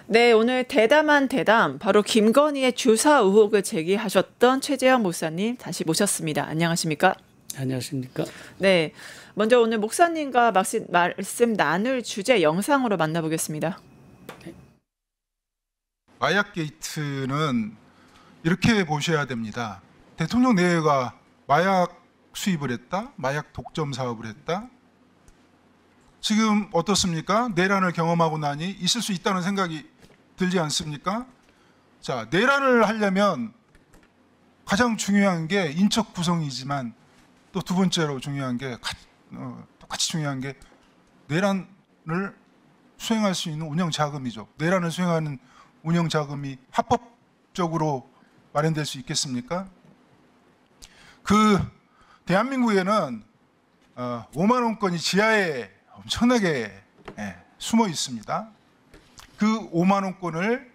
네, 오늘 대담한 대담, 바로 김건희의 주사 의혹을 제기하셨던 최재형 목사님 다시 모셨습니다. 안녕하십니까? 안녕하십니까? 네, 먼저 오늘 목사님과 말씀 나눌 주제 영상으로 만나보겠습니다. 마약 게이트는 이렇게 보셔야 됩니다. 대통령 내외가 마약 수입을 했다, 마약 독점 사업을 했다. 지금 어떻습니까? 내란을 경험하고 나니 있을 수 있다는 생각이 들지 않습니까? 자, 내란을 하려면 가장 중요한 게 인적 구성이지만 또 두 번째로 중요한 게 똑같이 중요한 게 내란을 수행할 수 있는 운영 자금이죠. 내란을 수행하는 운영 자금이 합법적으로 마련될 수 있겠습니까? 대한민국에는 5만 원권이 지하에 엄청나게 숨어 있습니다. 그 5만 원권을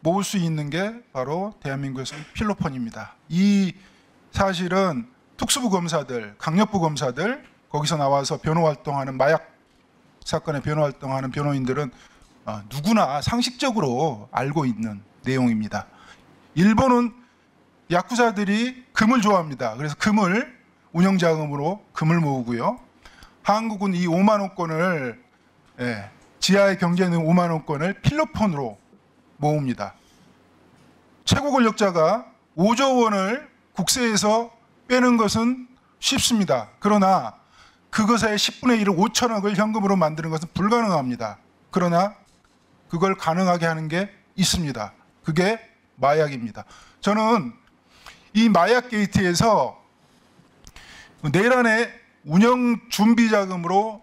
모을 수 있는 게 바로 대한민국에서 필로폰입니다. 이 사실은 특수부 검사들, 강력부 검사들, 거기서 나와서 변호 활동하는 마약 사건의 변호 활동하는 변호인들은 누구나 상식적으로 알고 있는 내용입니다. 일본은 야쿠자들이 금을 좋아합니다. 그래서 금을 운영자금으로 금을 모으고요. 한국은 이 5만 원권을 지하에 경제는 5만 원권을 필로폰으로 모읍니다. 최고 권력자가 5조 원을 국세에서 빼는 것은 쉽습니다. 그러나 그것의 10분의 1을 5천억을 현금으로 만드는 것은 불가능합니다. 그러나 그걸 가능하게 하는 게 있습니다. 그게 마약입니다. 저는 이 마약 게이트에서 내란의 운영 준비 자금으로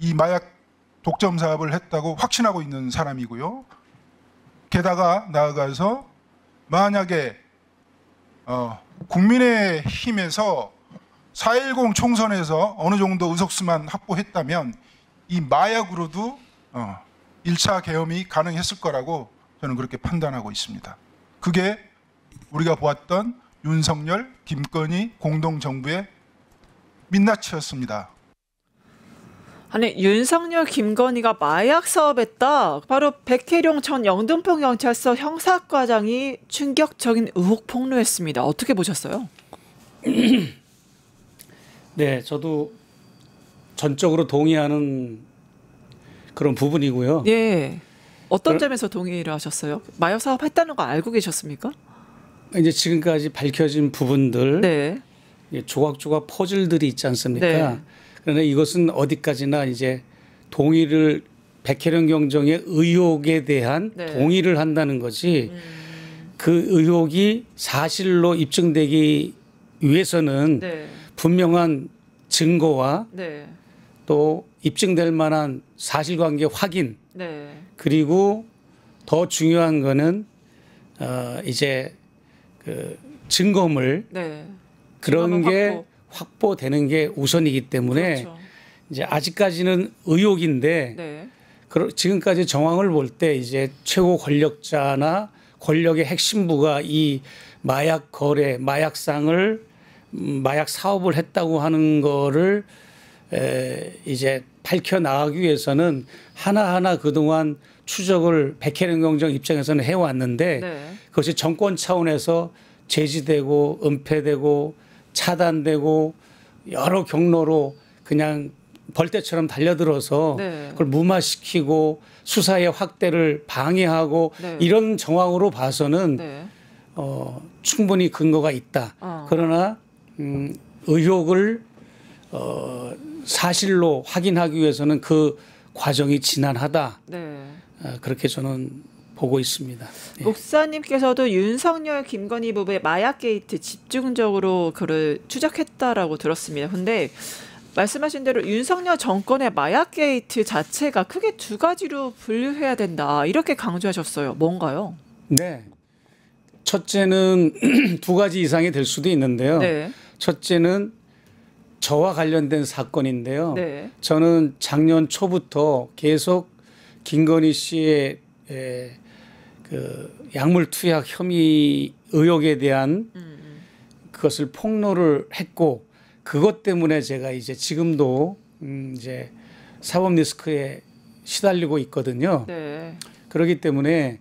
이 마약 독점 사업을 했다고 확신하고 있는 사람이고요. 게다가 나아가서 만약에 국민의힘에서 4.10 총선에서 어느 정도 의석수만 확보했다면 이 마약으로도 1차 계엄이 가능했을 거라고 저는 그렇게 판단하고 있습니다. 그게 우리가 보았던 윤석열, 김건희 공동정부의 민낯이었습니다. 아니, 윤석열, 김건희가 마약 사업했다. 바로 백혜룡 전 영등포경찰서 형사과장이 충격적인 의혹 폭로했습니다. 어떻게 보셨어요? 네, 저도 전적으로 동의하는 그런 부분이고요. 예. 어떤 점에서 동의를 하셨어요? 마약 사업 했다는 거 알고 계셨습니까? 이제 지금까지 밝혀진 부분들, 네. 조각조각 퍼즐들이 있지 않습니까? 네. 그런데 이것은 어디까지나 이제 동의를 백혜령 경정의 의혹에 대한 네. 동의를 한다는 것이 그 의혹이 사실로 입증되기 위해서는 네. 분명한 증거와 네. 또 입증될 만한 사실관계 확인 네. 그리고 더 중요한 거는 이제 그 증거물 네. 그런 게 확보되는 게 우선이기 때문에 그렇죠. 이제 아직까지는 의혹인데 네. 지금까지 정황을 볼 때 이제 최고 권력자나 권력의 핵심부가 이 마약 거래, 마약상을 마약 사업을 했다고 하는 거를 이제 밝혀 나가기 위해서는 하나하나 그동안 추적을 백혜령 경정 입장에서는 해왔는데 네. 그것이 정권 차원에서 제지되고 은폐되고 차단되고 여러 경로로 그냥 벌떼처럼 달려들어서 네. 그걸 무마시키고 수사의 확대를 방해하고 네. 이런 정황으로 봐서는 네. 충분히 근거가 있다. 그러나 의혹을 사실로 확인하기 위해서는 그 과정이 지난하다. 네. 그렇게 저는 보고 있습니다. 예. 목사님께서도 윤석열, 김건희 부부의 마약 게이트 집중적으로 그를 추적했다라고 들었습니다. 근데 말씀하신 대로 윤석열 정권의 마약 게이트 자체가 크게 두 가지로 분류해야 된다. 이렇게 강조하셨어요. 뭔가요? 네. 첫째는 두 가지 이상이 될 수도 있는데요. 네. 첫째는 저와 관련된 사건인데요. 네. 저는 작년 초부터 계속 김건희 씨의 그 약물 투약 혐의 의혹에 대한 그것을 폭로를 했고 그것 때문에 제가 이제 지금도 이제 사법 리스크에 시달리고 있거든요. 네. 그렇기 때문에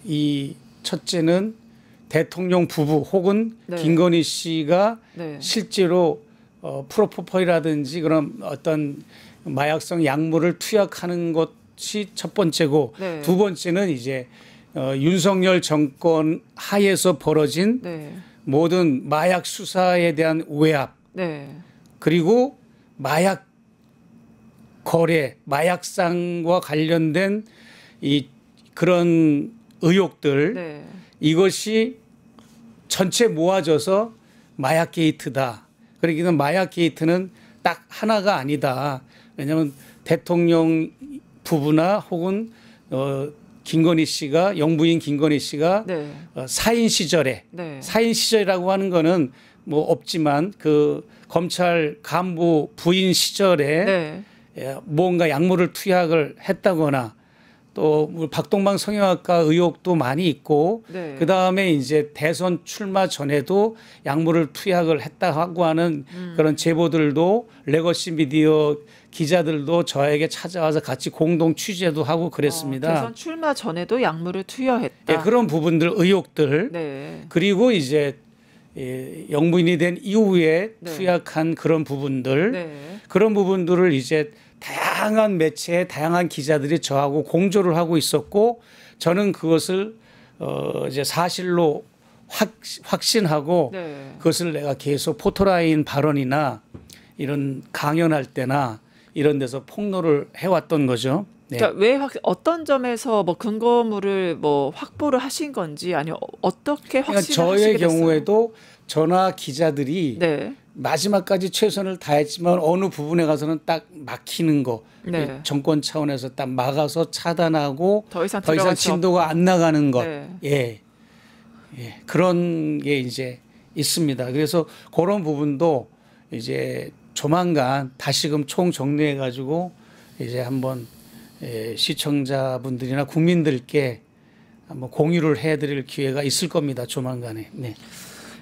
이 첫째는 대통령 부부 혹은 네. 김건희 씨가 네. 실제로 프로포폴이라든지 그런 어떤 마약성 약물을 투약하는 것이 첫 번째고 네. 두 번째는 이제 윤석열 정권 하에서 벌어진 네. 모든 마약 수사에 대한 외압 네. 그리고 마약 거래, 마약상과 관련된 이 그런 의혹들 네. 이것이 전체 모아져서 마약 게이트다. 그러기는 마약 게이트는 딱 하나가 아니다. 왜냐하면 대통령 부부나 혹은 김건희 씨가 영부인 김건희 씨가 네. 사인 시절에 네. 사인 시절이라고 하는 거는 뭐 없지만 그 검찰 간부 부인 시절에 네. 뭔가 약물을 투약을 했다거나 또 박동방 성형외과 의혹도 많이 있고 네. 그 다음에 이제 대선 출마 전에도 약물을 투약을 했다고 하는 그런 제보들도 레거시 미디어 기자들도 저에게 찾아와서 같이 공동 취재도 하고 그랬습니다. 대선 출마 전에도 약물을 투여했다. 예, 그런 부분들 의혹들 네. 그리고 이제 영부인이 된 이후에 네. 투약한 그런 부분들 네. 그런 부분들을 이제 다양한 매체에 다양한 기자들이 저하고 공조를 하고 있었고 저는 그것을 이제 사실로 확신하고 네. 그것을 내가 계속 포토라인 발언이나 이런 강연할 때나 이런 데서 폭로를 해왔던 거죠. 네. 그러니까 왜 어떤 점에서 뭐 근거물을 뭐 확보를 하신 건지 아니면 어떻게 그러니까 확신을 저의 하시게 됐어요? 경우에도 저나 기자들이 네. 마지막까지 최선을 다했지만 어느 부분에 가서는 딱 막히는 거 네. 정권 차원에서 딱 막아서 차단하고 더 이상 더 이상 들어갈 수 진도가 안 나가는 것 네. 예. 그런 게 이제 있습니다. 그래서 그런 부분도 이제 조만간 다시금 총정리해 가지고 이제 한번 시청자분들이나 국민들께 한번 공유를 해드릴 기회가 있을 겁니다. 조만간에. 네.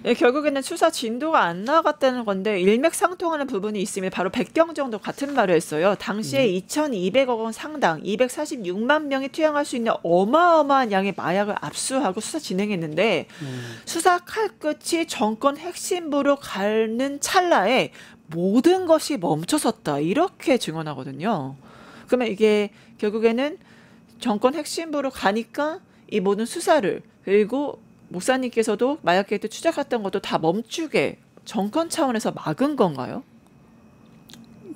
예, 결국에는 수사 진도가 안 나갔다는 건데 일맥상통하는 부분이 있습니다. 바로 백경정도 같은 말을 했어요. 당시에 2,200억 원 상당 246만 명이 투약할 수 있는 어마어마한 양의 마약을 압수하고 수사 진행했는데 수사 칼끝이 정권 핵심부로 가는 찰나에 모든 것이 멈춰섰다. 이렇게 증언하거든요. 그러면 이게 결국에는 정권 핵심부로 가니까 이 모든 수사를 그리고 목사님께서도 마약 게이트 추적했던 것도 다 멈추게 정권 차원에서 막은 건가요?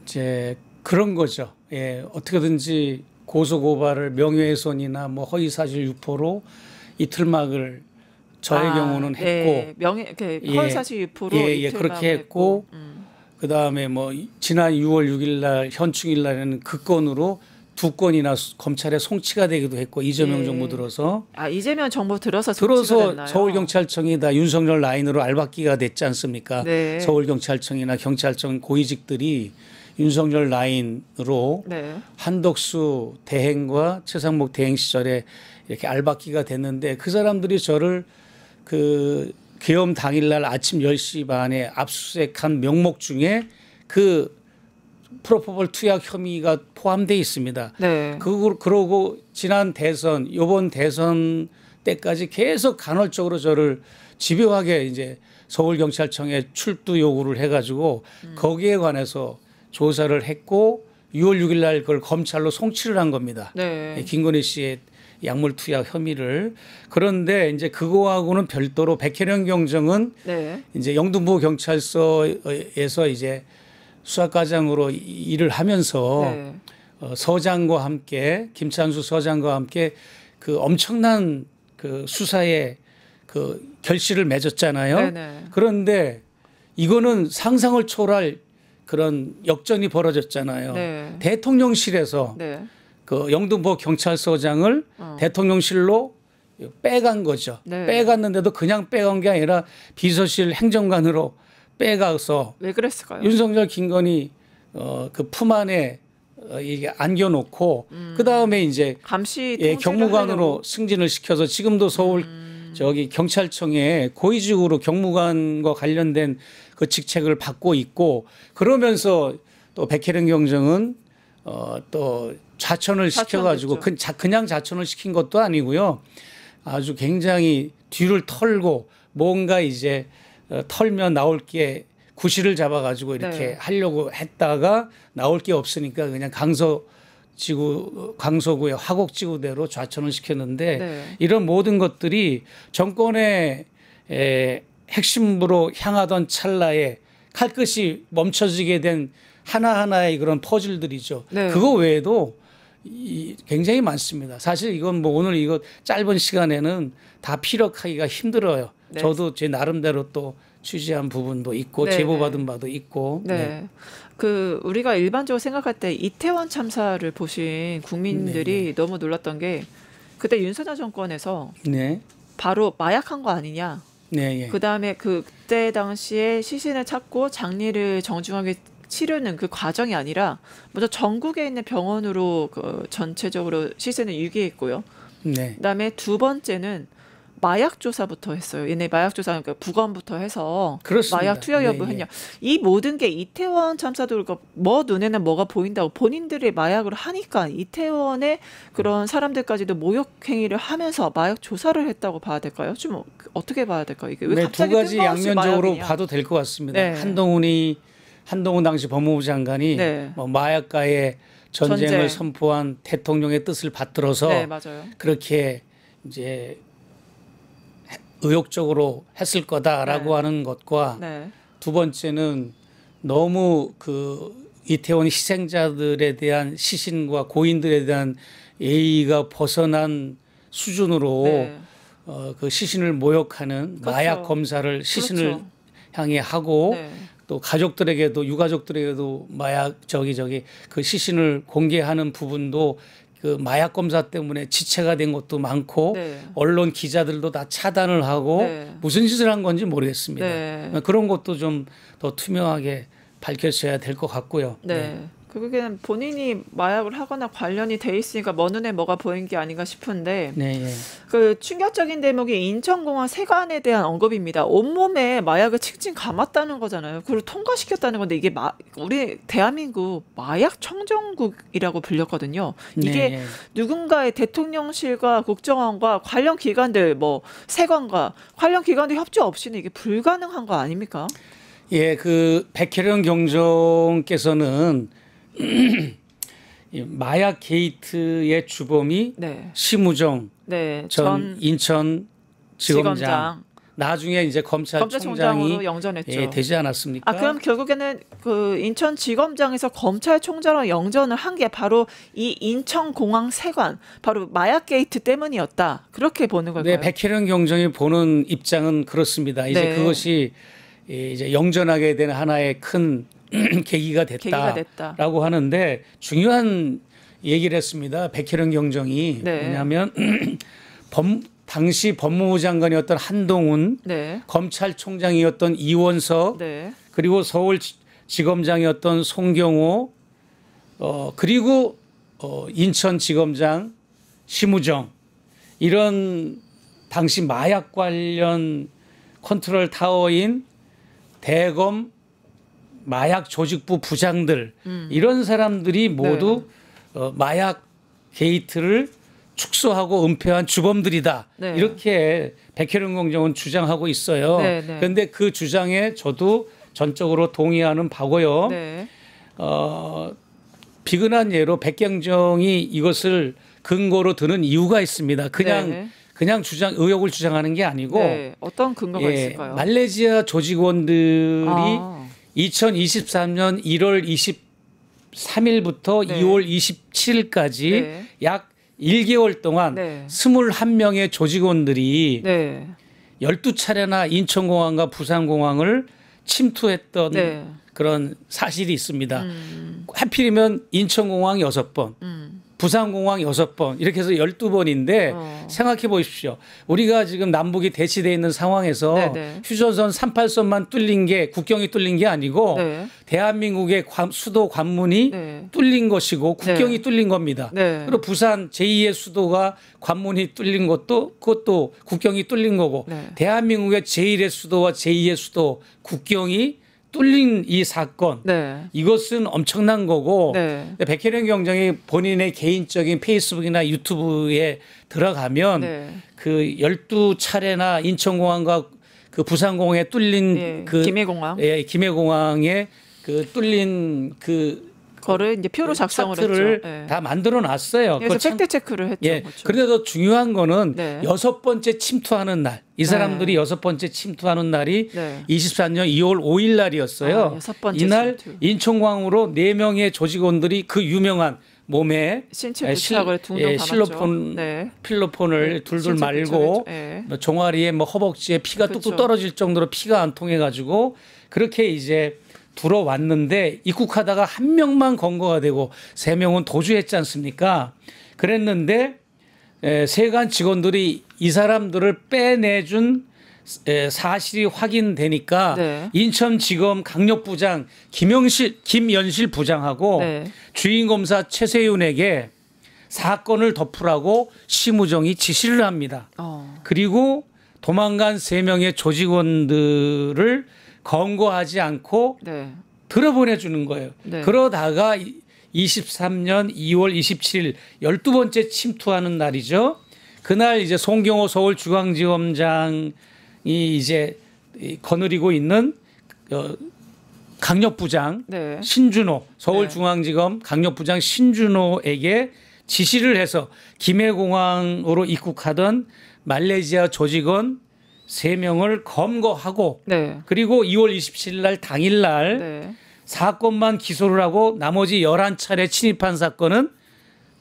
이제 그런 거죠. 예, 어떻게든지 고소 고발을 명예훼손이나 뭐 허위사실 유포로 이틀막을 저의 경우는 했고 허위사실 유포로 예, 그렇게 했고 그 다음에 뭐 지난 6월 6일 날 현충일 날에는 그 건으로 2건이나 검찰에 송치가 되기도 했고 이재명 정부 들어서 이재명 정부 들어서 송치가 됐나요? 서울경찰청이 다 윤석열 라인으로 알박기가 됐지 않습니까? 네. 서울경찰청이나 경찰청 고위직들이 윤석열 라인으로 네. 한덕수 대행과 최상목 대행 시절에 이렇게 알박기가 됐는데 그 사람들이 저를 그 계엄 당일날 아침 10시 반에 압수수색한 명목 중에 그 프로포폴 투약 혐의가 포함되어 있습니다. 네. 그러고 지난 대선, 이번 대선 때까지 계속 간헐적으로 저를 집요하게 이제 서울경찰청에 출두 요구를 해가지고 거기에 관해서 조사를 했고 6월 6일 날 그걸 검찰로 송치를 한 겁니다. 네. 김건희 씨의 약물 투약 혐의를. 그런데 이제 그거하고는 별도로 백혜련 경정은 네. 이제 영등포 경찰서에서 이제 수사과장으로 일을 하면서 네. 서장과 함께 김찬수 서장과 함께 그 엄청난 그 수사에 그 결실을 맺었잖아요. 네네. 그런데 이거는 상상을 초월할 그런 역전이 벌어졌잖아요. 네. 대통령실에서 네. 그 영등포 경찰서장을 대통령실로 빼간 거죠. 네. 빼갔는데도 그냥 빼간 게 아니라 비서실 행정관으로 빼가서 왜 그랬을까요? 윤석열 김건희 그 품 안에 이게 안겨놓고 그 다음에 이제 감시 경무관으로 승진을 시켜서 지금도 서울 저기 경찰청에 고위직으로 경무관과 관련된 그 직책을 받고 있고 그러면서 또 백혜련 경정은 또 좌천을 시켜가지고 그냥 좌천을 시킨 것도 아니고요. 아주 굉장히 뒤를 털고 뭔가 이제 털면 나올 게 구실을 잡아가지고 이렇게 네. 하려고 했다가 나올 게 없으니까 그냥 강서구의 화곡지구대로 좌천을 시켰는데 네. 이런 모든 것들이 정권의 핵심부로 향하던 찰나에 칼끝이 멈춰지게 된 하나하나의 그런 퍼즐들이죠. 네. 그거 외에도 굉장히 많습니다. 사실 이건 뭐 오늘 이거 짧은 시간에는 다 피력하기가 힘들어요. 네. 저도 제 나름대로 또 취재한 부분도 있고 네, 제보받은 바도 있고. 네. 그 우리가 일반적으로 생각할 때 이태원 참사를 보신 국민들이 너무 놀랐던 게 그때 윤석열 정권에서 네. 바로 마약한 거 아니냐. 네. 예. 그다음에 그때 당시에 시신을 찾고 장례를 정중하게 치르는 그 과정이 아니라 먼저 전국에 있는 병원으로 전체적으로 시신을 유기했고요. 네. 그다음에 두 번째는 마약 조사부터 했어요. 얘네 마약 조사 그러니까 부검부터 해서 그렇습니다. 마약 투여 여부 네, 했냐. 이 모든 게 이태원 참사도 그렇고 뭐 눈에는 뭐가 보인다고 본인들이 마약을 하니까 이태원의 그런 사람들까지도 모욕 행위를 하면서 마약 조사를 했다고 봐야 될까요? 좀 어떻게 봐야 될까요? 이게 왜 네, 갑자기 두 가지 뜬금없이 양면적으로 마약이냐. 봐도 될 것 같습니다. 네. 한동훈 당시 법무부 장관이 네. 뭐 마약과의 전쟁을 전쟁. 선포한 대통령의 뜻을 받들어서 네, 맞아요. 그렇게 이제 의욕적으로 했을 거다라고 네. 하는 것과 네. 두 번째는 너무 그 이태원 희생자들에 대한 시신과 고인들에 대한 예의가 벗어난 수준으로 네. 그 시신을 모욕하는 그렇죠. 마약 검사를 시신을 그렇죠. 향해 하고 네. 또 가족들에게도 유가족들에게도 마약 그 시신을 공개하는 부분도 그 마약 검사 때문에 지체가 된 것도 많고 네. 언론 기자들도 다 차단을 하고 네. 무슨 짓을 한 건지 모르겠습니다. 네. 그런 것도 좀 더 투명하게 밝혀져야 될 것 같고요. 네. 그게는 본인이 마약을 하거나 관련이 돼 있으니까 먼 눈에 뭐가 보인 게 아닌가 싶은데 네, 예. 그 충격적인 대목이 인천공항 세관에 대한 언급입니다. 온몸에 마약을 칙칙 감았다는 거잖아요. 그걸 통과시켰다는 건데 이게 우리 대한민국 마약 청정국이라고 불렸거든요. 이게 네, 예. 누군가의 대통령실과 국정원과 관련 기관들 뭐 세관과 관련 기관들 협조 없이는 이게 불가능한 거 아닙니까? 예, 그 백혜련 경정께서는 이 마약 게이트의 주범이 네. 심우정 네. 전 인천 지검장, 지검장. 나중에 이제 검찰총장이 검찰총장으로 영전했죠. 예, 되지 않았습니까? 아, 그럼 결국에는 그 인천지검장에서 검찰총장으로 영전을 한 게 바로 이 인천공항 세관, 바로 마약 게이트 때문이었다. 그렇게 보는 걸까요? 네, 백혜련 경정이 보는 입장은 그렇습니다. 이제 네. 그것이 이제 영전하게 되는 하나의 큰 계기가 계기가 됐다. 됐다라고 하는데 중요한 얘기를 했습니다. 백혜련 경정이 네. 왜냐하면 당시 법무부 장관이었던 한동훈, 네. 검찰총장이었던 이원석, 네. 그리고 서울지검장이었던 송경호, 그리고 인천지검장 심우정 이런 당시 마약 관련 컨트롤 타워인 대검 마약 조직부 부장들 이런 사람들이 모두 마약 게이트를 축소하고 은폐한 주범들이다. 네. 이렇게 백혜련 공정은 주장하고 있어요. 네, 네. 그런데 그 주장에 저도 전적으로 동의하는 바고요. 네. 비근한 예로 백경정이 이것을 근거로 드는 이유가 있습니다. 네. 그냥 의혹을 주장하는 게 아니고 네. 어떤 근거가 있을까요? 말레이시아 조직원들이 아. 2023년 1월 23일부터 네. 2월 27일까지 네. 약 1개월 동안 네. 21명의 조직원들이 네. 12차례나 인천공항과 부산공항을 침투했던 네. 그런 사실이 있습니다. 하필이면 인천공항 6번, 부산공항 6번 이렇게 해서 12번인데 생각해 보십시오. 우리가 지금 남북이 대치되어 있는 상황에서 네네. 휴전선 38선만 뚫린 게 국경이 뚫린 게 아니고 네. 대한민국의 수도 관문이 네. 뚫린 것이고 국경이 네. 뚫린 겁니다. 네. 그리고 부산 제2의 수도가 관문이 뚫린 것도 그것도 국경이 뚫린 거고 네. 대한민국의 제1의 수도와 제2의 수도 국경이 뚫린 이 사건 네. 이것은 엄청난 거고 네. 백혜련 경정이 본인의 개인적인 페이스북이나 유튜브에 들어가면 네. 그 12차례나 인천공항과 그 부산공항에 뚫린 예, 그 김해공항. 예, 김해공항에 그 뚫린 그 거를 이제 표로 작성을 차트를 했죠. 예. 다 만들어 놨어요. 그래서 그거 참- 팩트 체크를 했죠. 예. 그렇죠. 그런데 더 중요한 거는 네. 6번째 침투하는 날. 이 사람들이 네. 6번째 침투하는 날이 네. 24년 2월 5일 날이었어요. 아, 6번째 이날 침투. 인천공항으로 4명의 조직원들이 그 유명한 몸에 신체 예, 부착을 둥둥 예, 감았죠. 실로폰 네. 필로폰을 네, 둘둘 신체 말고 부착했죠. 예. 뭐 종아리에 뭐 허벅지에 피가 그렇죠. 뚝뚝 떨어질 정도로 피가 안 통해 가지고 그렇게 이제 들어왔는데 입국하다가 한 명만 검거가 되고 3명은 도주했지 않습니까? 그랬는데 세관 직원들이 이 사람들을 빼내준 사실이 확인되니까 네. 인천지검 강력부장 김연실 부장하고 네. 주임검사 최세윤에게 사건을 덮으라고 심우정이 지시를 합니다. 그리고 도망간 3명의 조직원들을 검거하지 않고 네. 들어보내주는 거예요. 네. 그러다가 23년 2월 27일 12번째 침투하는 날이죠. 그날 이제 송경호 서울중앙지검장이 이제 거느리고 있는 강력부장 네. 신준호 서울중앙지검 강력부장 신준호에게 지시를 해서 김해공항으로 입국하던 말레이시아 조직원 3명을 검거하고 네. 그리고 2월 27일 날 당일날 네. 사건만 기소를 하고 나머지 11차례 침입한 사건은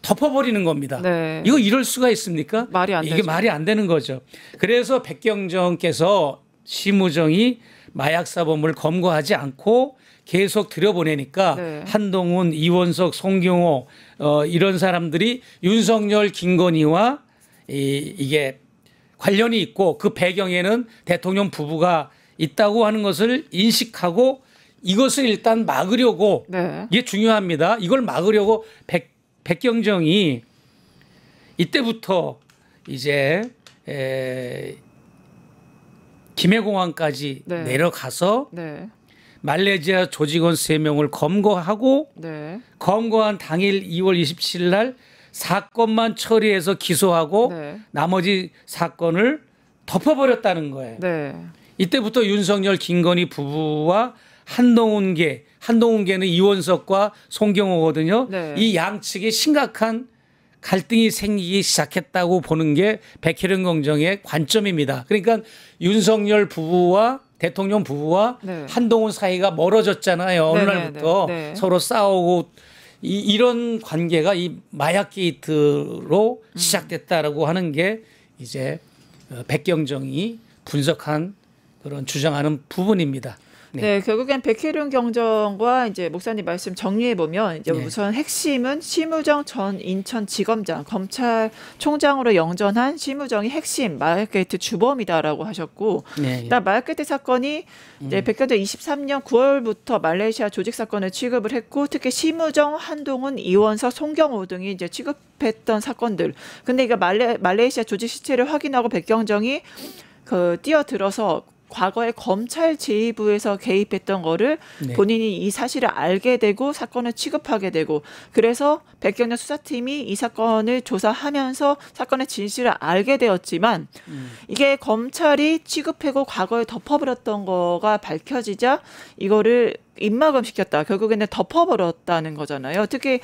덮어버리는 겁니다. 네. 이거 이럴 수가 있습니까? 말이 안 이게 되죠. 말이 안 되는 거죠. 그래서 백경정께서 심우정이 마약 사범을 검거하지 않고 계속 들여보내니까 네. 한동훈, 이원석, 송경호 이런 사람들이 윤석열, 김건희와 이게 관련이 있고 그 배경에는 대통령 부부가 있다고 하는 것을 인식하고 이것을 일단 막으려고 네. 이게 중요합니다. 이걸 막으려고 백경정이 이때부터 이제 김해공항까지 네. 내려가서 네. 말레이시아 조직원 3명을 검거하고 네. 검거한 당일 2월 27일 날 사건만 처리해서 기소하고 네. 나머지 사건을 덮어버렸다는 거예요. 네. 이때부터 윤석열, 김건희 부부와 한동훈계는 이원석과 송경호거든요. 네. 이 양측에 심각한 갈등이 생기기 시작했다고 보는 게 백혜련 경정의 관점입니다. 그러니까 윤석열 부부와 대통령 부부와 네. 한동훈 사이가 멀어졌잖아요. 어느 네, 날부터 네, 네. 서로 싸우고 이런 관계가 이 마약 게이트로 시작됐다라고 하는 게 이제 백경정이 분석한 그런 주장하는 부분입니다. 네, 결국엔 백혜련 경정과 이제 목사님 말씀 정리해 보면 이제 네. 우선 핵심은 심우정 전 인천지검장 검찰총장으로 영전한 심우정이 핵심 마약게이트 주범이다라고 하셨고, 네. 일단 마약게이트 사건이 이제 백경정 23년 9월부터 말레이시아 조직 사건을 취급을 했고, 특히 심우정, 한동훈, 이원석, 송경호 등이 이제 취급했던 사건들. 근데 이게 말레이시아 조직 시체를 확인하고 백경정이 뛰어들어서 과거에 검찰 제2부에서 개입했던 거를 네. 본인이 이 사실을 알게 되고 사건을 취급하게 되고, 그래서 백경정 수사팀이 이 사건을 조사하면서 사건의 진실을 알게 되었지만 이게 검찰이 취급하고 과거에 덮어버렸던 거가 밝혀지자 이거를 입막음시켰다. 결국에는 덮어버렸다는 거잖아요. 특히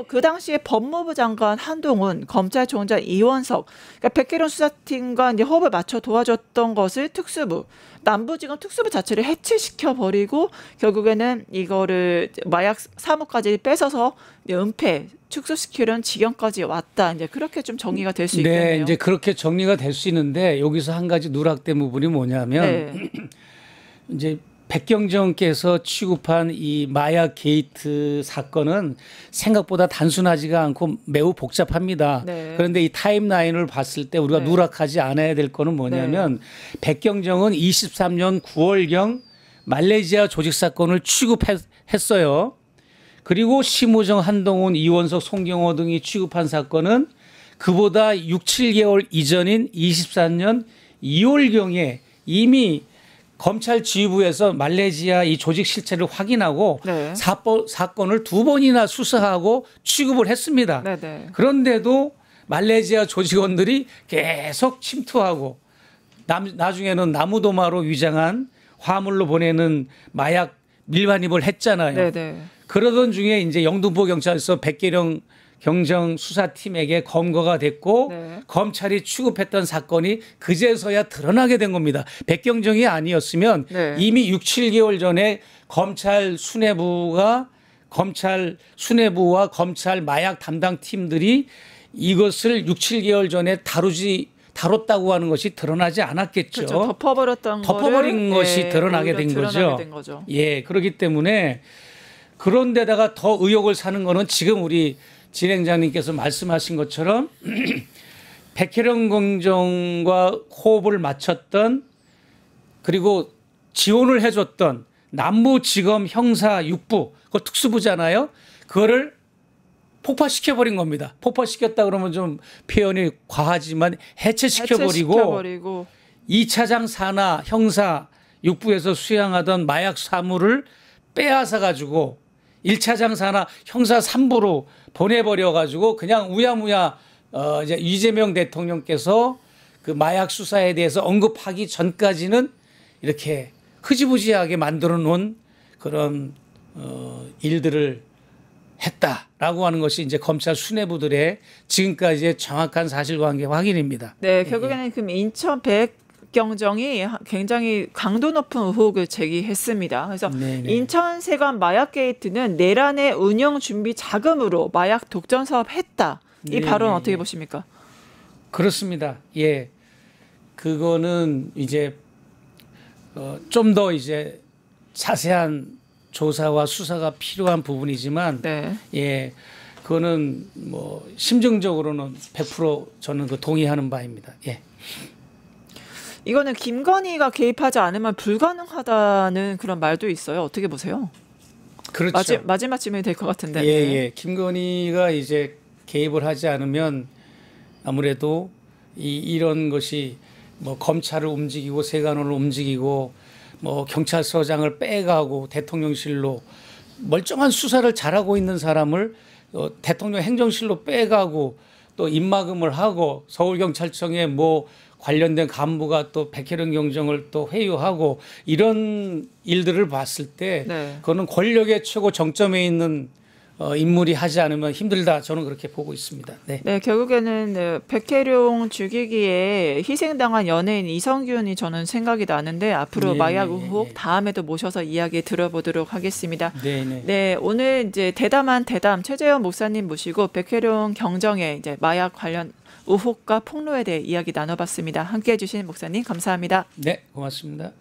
그 당시에 법무부 장관 한동훈, 검찰총장 이원석, 그러니까 백혜련 수사팀과 이제 호흡을 맞춰 도와줬던 것을 특수부, 남부지검 특수부 자체를 해체시켜 버리고 결국에는 이거를 마약 사무까지 뺏어서 은폐, 축소시키려는 지경까지 왔다. 이제 그렇게 좀 정리가 될 수 있겠네요. 네, 이제 그렇게 정리가 될 수 있는데 여기서 한 가지 누락된 부분이 뭐냐면 네. 이제 백경정께서 취급한 이 마약 게이트 사건은 생각보다 단순하지가 않고 매우 복잡합니다. 네. 그런데 이 타임라인을 봤을 때 우리가 네. 누락하지 않아야 될 거는 뭐냐면 백경정은 23년 9월경 말레이시아 조직 사건을 취급했어요. 그리고 심우정, 한동훈, 이원석, 송경호 등이 취급한 사건은 그보다 6, 7개월 이전인 24년 2월경에 이미 검찰 지휘부에서 말레이시아 이 조직 실체를 확인하고 네. 사건을 2번이나 수사하고 취급을 했습니다. 네네. 그런데도 말레이시아 조직원들이 계속 침투하고 나중에는 나무도마로 위장한 화물로 보내는 마약 밀반입을 했잖아요. 네네. 그러던 중에 이제 영등포 경찰서 백계령 경정수사팀에게 검거가 됐고 네. 검찰이 취급했던 사건이 그제서야 드러나게 된 겁니다. 백경정이 아니었으면 네. 이미 6, 7개월 전에 검찰 수뇌부와 검찰 마약 담당 팀들이 이것을 6, 7개월 전에 다뤘다고 하는 것이 드러나지 않았겠죠. 그렇죠. 덮어버린 것이 드러나게 된 거죠. 예, 그렇기 때문에 그런데다가 더 의혹을 사는 거는 지금 우리 진행자님께서 말씀하신 것처럼 백혜령 공정과 호흡을 맞췄던 그리고 지원을 해줬던 남부지검 형사 6부 그 특수부잖아요. 그거를 폭파시켜버린 겁니다. 폭파시켰다 그러면 좀 표현이 과하지만 해체시켜버리고 2차장 산하 형사 6부에서 수행하던 마약 사무를 빼앗아 가지고 1차장 산하 형사 3부로 보내버려 가지고 그냥 우야무야 이제 이재명 대통령께서 그 마약 수사에 대해서 언급하기 전까지는 이렇게 흐지부지하게 만들어 놓은 그런 일들을 했다라고 하는 것이 이제 검찰 수뇌부들의 지금까지의 정확한 사실관계 확인입니다. 네, 결국에는 그럼 인천 백경정이 굉장히 강도 높은 의혹을 제기했습니다. 그래서 네네. 인천세관 마약 게이트는 내란의 운영 준비 자금으로 마약 독점 사업 했다. 이 발언 어떻게 보십니까? 그렇습니다. 예, 그거는 이제 좀 더 이제 자세한 조사와 수사가 필요한 부분이지만, 네. 예, 그거는 뭐 심정적으로는 100% 저는 그 동의하는 바입니다. 예. 이거는 김건희가 개입하지 않으면 불가능하다는 그런 말도 있어요. 어떻게 보세요? 그렇죠. 마지막 질문이 될 것 같은데. 예, 예. 김건희가 이제 개입을 하지 않으면 아무래도 이런 것이 뭐 검찰을 움직이고 세관원을 움직이고 뭐 경찰서장을 빼가고 대통령실로 멀쩡한 수사를 잘하고 있는 사람을 대통령 행정실로 빼가고 또 입막음을 하고 서울경찰청에 뭐 관련된 간부가 또 백혜령 경정을 또 회유하고 이런 일들을 봤을 때 네. 그거는 권력의 최고 정점에 있는 인물이 하지 않으면 힘들다. 저는 그렇게 보고 있습니다. 네. 네, 결국에는 네, 백혜룡 죽이기에 희생당한 연예인 이성균이 저는 생각이 나는데 앞으로 네, 마약 네, 의혹 네. 다음에도 모셔서 이야기 들어보도록 하겠습니다. 네, 네. 네, 오늘 이제 대담한 대담 최재현 목사님 모시고 백혜룡 경정의 이제 마약 관련 의혹과 폭로에 대해 이야기 나눠봤습니다. 함께해 주신 목사님 감사합니다. 네, 고맙습니다.